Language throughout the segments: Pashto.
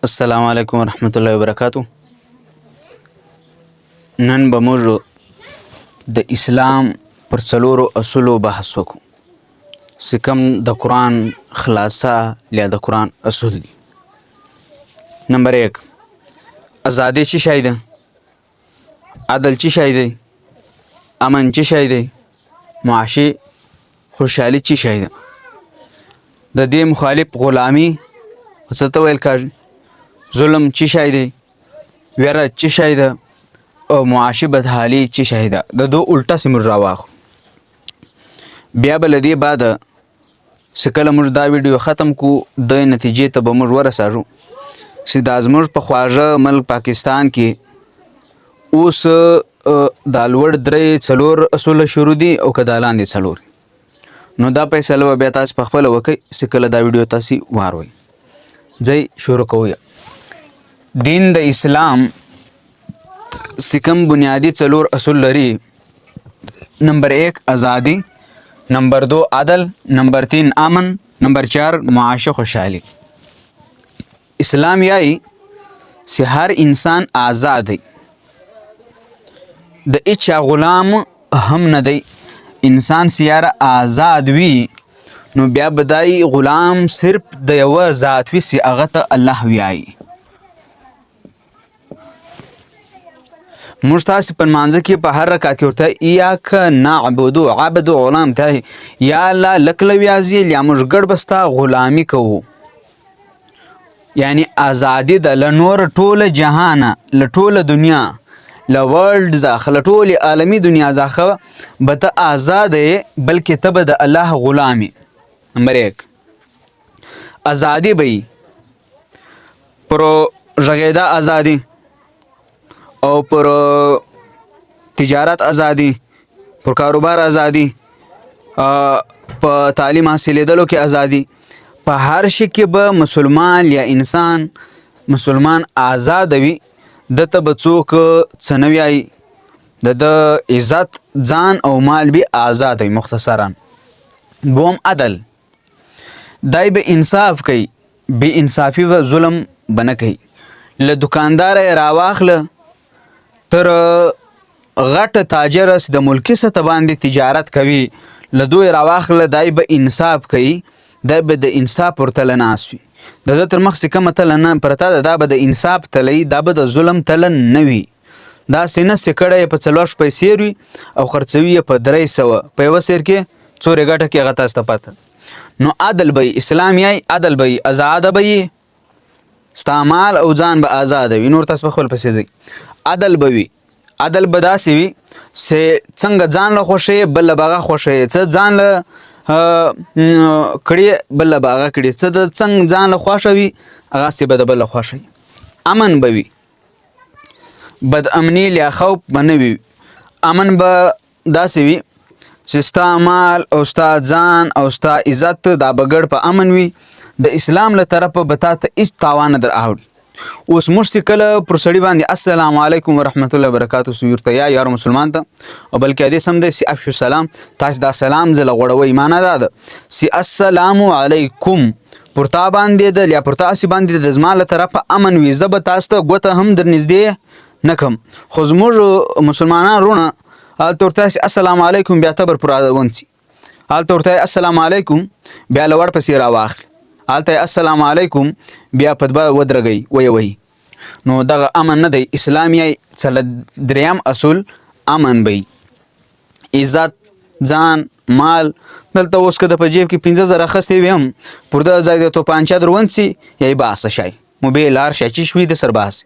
السلام علیکم ورحمت الله وبرکاتو. نن به موږ د اسلام پر څلورو اصولو بحث وکړو چې کوم د قرآن خلاصه یا د قرآن اصول دي. نمبر 1 ازادي چی شی ده؟ عدل چی شی دی؟ امن چی شی دی؟ معاشي خوشحالي چی شی ده؟ د دې مخالف غلامی څه ته ویل کېږي؟ ظلم چی شی دی؟ ویره چی شی ده؟ او معاشي بدحالي چی شی ده؟ د دو الټه سې موږ راواخلو. بیا به له دې بعده چې کله موږ دا ویډیو ختم کړو د نتیجې ته به موږ ورسېږو چې دا زموږ په خواږه ملک پاکستان کې اوس دا لوړ درې څلور اصول شروع دي او که دا لاندې څلور. نو دا فیصله به بیا تاسو پخپله وکئ چې کله دا ویډیو تاسې واروئ. ځئ شروع کوو. دین د اسلام چې کوم بنیادي څلور اصول لري: نمبر 1 ازادي، نمبر 2 عدل، نمبر 3 امن، نمبر 4 معاشي خوشحالي. اسلام یای چې هر انسان آزاد دی، د هیچا غلام هم نه دی. انسان سیاره آزاد وي نو بیا به دای غلام صرف د یوه ذات وي چې هغه ته الله وایي. موږ تاسې په لمانځه کې په هر رکعت کې ورته ایاک نعبدو عبد غلام ته یا الله لک له ویازې یا موږ ګډ به ستا غلامي کوو. یعنی ازادي ده له نور ټوله جهانه، له ټوله دنیا، له ورلډ څخه، له ټولې عالمي دنیا څخه به ته آزاد یې، بلکې ته به د الله غلام یې. نمبر 1 ازادي به وي، پر غږېدا ازادي او پر تجارت ازادي، پر کاروبار ازادي، په تعلیم حاصلېدلو کې ازادي، په هر شي کې به مسلمان یا انسان مسلمان آزاد وي. دته به څوک څه نه وایي، د عزت ځان او مال به آزاد وي. مختصرا دوم عدل، دای به انصاف کوي، بې انصافي به ظلم به نه کوي. له دوکانداره یې راواخله تر غټ تاجر د ملکي سطح باندې تجارت کوي، له دوی راواخله دای به انصاف کوي، دای به د انصاف پر تله ناست وي. د ده تر مخ چې کومه تله نه پرته ده دا به د انصاف تله وي، دا به د ظلم تله نه وي. داسې نه چې کړی یې په 40 پیسې وي او خرڅوي یې په 300 په یوه سیر کې څورې ګټه کې هغه تاسو ته پته. نو عدل به وي، اسلام یای عدل به وي، ازاده به وي، ستا مال او ځان به آزاده وي. نور تاسو په خپل پسې ځئ. عدل به وي، عدل به داسې وي چې څنګه ځان له خوښوي بل له به هغه خوښوي، څه ځان له کړي بل له به هغه کړي، څه د څنګه ځان له خوښه وي هغسې به د بل له خوښه وي. امن به وي، بد امني یا خوف به نه وي. امن به داسې وي چې ستا مال او ستا ځان او ستا عزت دا به ګډ په امن وي. د اسلام له طرفه به تا ته هېڅ تاوان نه در اوړي. اوس موږ چې کله پر سړي باندې السلام علیکم ورحمت الله وبرکاتو سو ورته یا یارو مسلمان ته، او بلکې دې سم دی چې افشو سلام، تاسو دا سلام ځله غوړوئ. معنا دا ده چې السلام علیکم پر تا باندې ده یا پر تاسې باندې د زما له طرفه امن وي. زه به تاسو ته ګوته هم در نږدې نه کړم. خو زموږ مسلمانان وروڼه هلته ورته السلام علیکم بیا تبر پر ونڅي، هلته ورته السلام علیکم بیا له ور پسې راواخلي، هلته السلام علیکم بیا په دوه ودرګئ ویې وهي. نو دغه امن نه دی. اسلام یې دریم اصول امن به وي. عزت ځان مال دلته اوس که د په جیب کې 50,000 اخیستی وي هم پر دغه ځای د توپانچه در ونڅي یا یې باسه شی موبایل هر شی چې شوي د سر باسي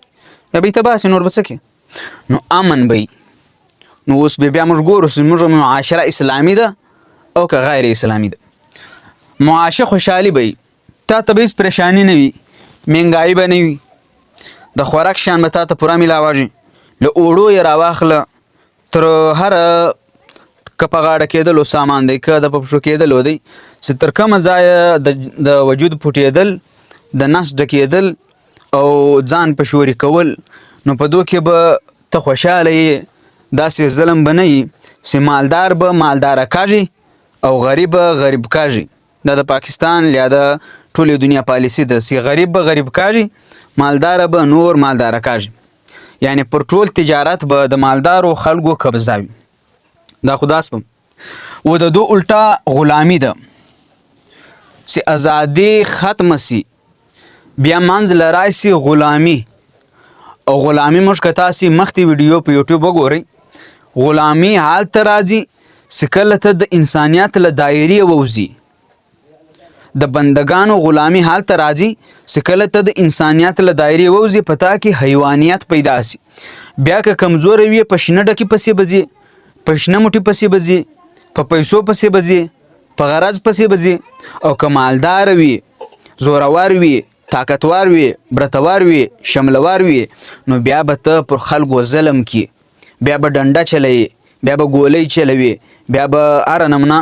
یا به یې ته باسي، نور به څه کې. نو امن به وي. نو اوس بیا موږ ګورو چې زموږ معاشره اسلامي ده او که غیر اسلامي ده. معاشي خوشحالي به وي، تا ته به هېڅ پریشاني نه وي، مهنګایي به نه وي، د خوراک شیان به تا ته پوره میلاوږي. له اوړو یې راواخله تر هره که په غاړه کېدلو سامان دی، که د په پښو کېدلو دی، چې تر کومه ځایه د وجود پټېدل، د نس ډکېدل او ځان پشوري کول، نو په دو کې به ته خوشحاله یې. داسې ظلم به نه وي چې مالدار به مالداره کاږي او غریب غریب کاږي. دا د پاکستان یا د ټولې دنیا پالیسي ده چې غریب به غریب کاږي مالداره به نور مالداره کاږي. یعنی پر ټول تجارت به د مالدارو خلکو قبضه وي. دا خو داس بم و د دو الټا غلامی ده چې ازادي ختمه سي بیا منځ له راشي غلامي. او غلامي موږ که تاسې مخکې ویډیو په یوټیوب وګورئ، غلامي هلته راځي چې کله ته د انسانیت له دایرې ووځي. د بندګانو غلامي هلته راځي چې کله ته د انسانیت له دایرې ووځي، په تا کې حیوانیت پیدا سي. بیا که کمزوری وي په شنه ډکې پسې به ځي، په شنه موټي پسې به ځي، په پیسو پسې به ځي، په غرض پسې به ځي. او که مالدار وي، زورور وي، طاقتور وي، برتور وي، شملور وي، نو بیا به ته پر خلکو ظلم کی، بیا به ډنډه چلوي، بیا به ګولۍ چلوي، بیا به هره نمونه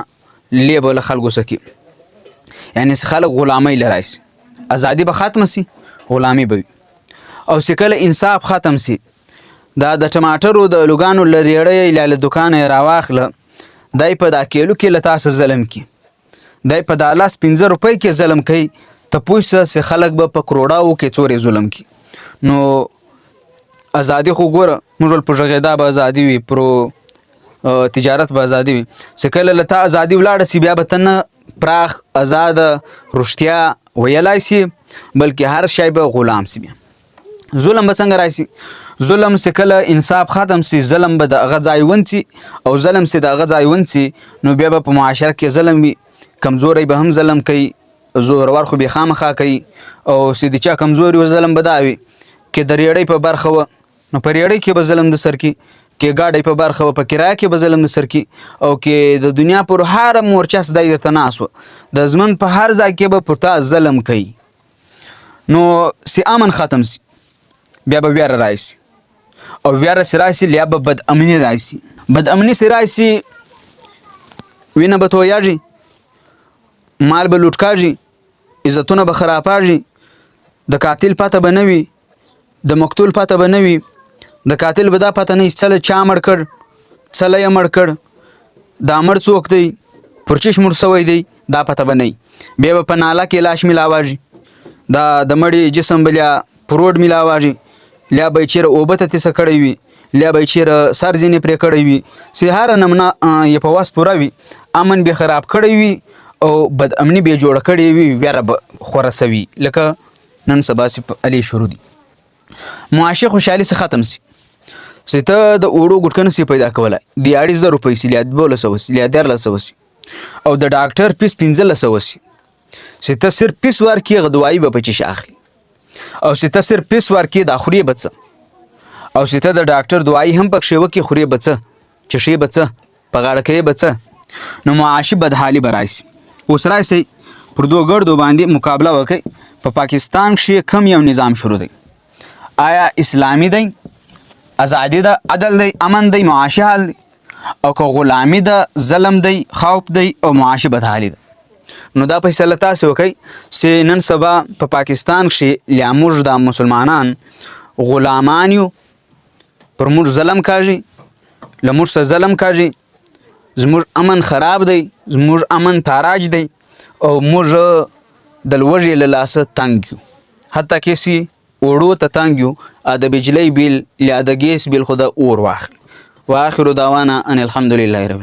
لیبه له خلکو سکی. یعنی خلک غلامۍ له راشي، ازادي به ختمه سي، غلامي به وي. او چې کله انصاف ختم سي، دا د ټماټرو د الوګانو له ریړۍ له دوکانه یې راواخله، دی په دا کیلو کې له تاسو ظلم کی، دی په دا 15 روپۍ کې ظلم کوي. ته پوه شه چې خلک به په کروڑاو کې څورې ظلم کی. نو ازادي خو ګوره موږ ول په غږېدا به ازادي وي، پرو تجارت به ازادي وي. چې کله له تا ازادي ولاړه سي، بیا به ته نه پراخ آزاد رښتیا ویلای سي، بلکې هر شی به غلام سي. بیا ظلم به څنګه راشي؟ ظلم چې کله انصاف ختم سي، ظلم به د هغه ځای ونڅي، او ظلم چې د هغه ځای ونڅي، نو بیا به په معاشره کې ظلم وي. کمزوری به هم ظلم کوي، زورور خو به خامخا کوي. او چې د چا کمزوري و ظلم به دا وي که د ریړۍ په برخه وه، نو په ریړۍ کې به ظلم د سر کی، که ګاډۍ په برخه وه په کرایه کې به ظلم د سر کی، او که د دنیا پر هر مورچه صدای درته ناست وه، د ژوند په هر ځای کې به پر تا ظلم کوي. نو چې امن ختم سي، بیا به ویره راشي، او ویره چې راشي بیا به بدامني راشي. بدامني چې راشي، وینه به تویاږي، مال به لوټ کاږي، عزتونه به خراباږي، د قاتل پته به نه وي، د مقتول پته به نه وي. د قاتل به دا پته نه وي څله چا مړ کړ، څله یې مړ کړ، دا مړ څوک دی، پرچیش مړ سوی دی، دا پته به نه وي. بیا به په ناله کې لاش میلاواږي، دا د مړي جسم به لیا په روډ میلاواږي، لیا به یې چېرې اوبه ته تیسه کړی وي، لیا به یې چېرې سر ځینې پرې کړی وي، چې هره نمونه یې په وس پوره وي. امن به خراب کړی وي او بد امني به جوړ کړی وي، ویره به خوره سوي. لکه نن سبا چې په علي شروع دي. معاشي خوشحالي څه ختم سي، چې ته د اوړو ګټکه نسي پیدا کولی، د 2,500 روپۍ سي، یا 1200 سي، یا 1300 سي، او د ډاکټر فیس 1500 سي. چې ته صرف فیس ورکړې، هغه دوايي به په چیش اخلي. او چې ته صرف فیس ورکړې، دا خورې به څه، او چې ته د ډاکټر دوايي هم پکښې وکړې، خورې به څه، چشې به څه، په غاړه کې به څه. نو معاشي بدحالي به راشي. اوس راشي پر دوه ګردو باندې مقابله وکړئ. په پاکستان کښې کم یو نظام شروع دی؟ آیا اسلامي دی، ازادي ده، عدل دی، امن دی، معاشي حال دی؟ او که غلامي ده، ظلم دی، خوف دی، او معاشي بدحالي ده؟ نو دا فیصله تاسې وکړئ چې نن سبا په پاکستان کښې یا موږ دا مسلمانان غلامان یو، پر موږ ظلم کاږي، له موږ سره ظلم کاږي، زموږ امن خراب دی، زموږ امن تاراج دی، او موږ د لوږې له لاسه تنګ یو. حتی کسی اوړو ته تنګ یو، د بجلی بیل یا د ګیس بیل خو د اور واخلي. واخر دعوانا ان الحمدلله رب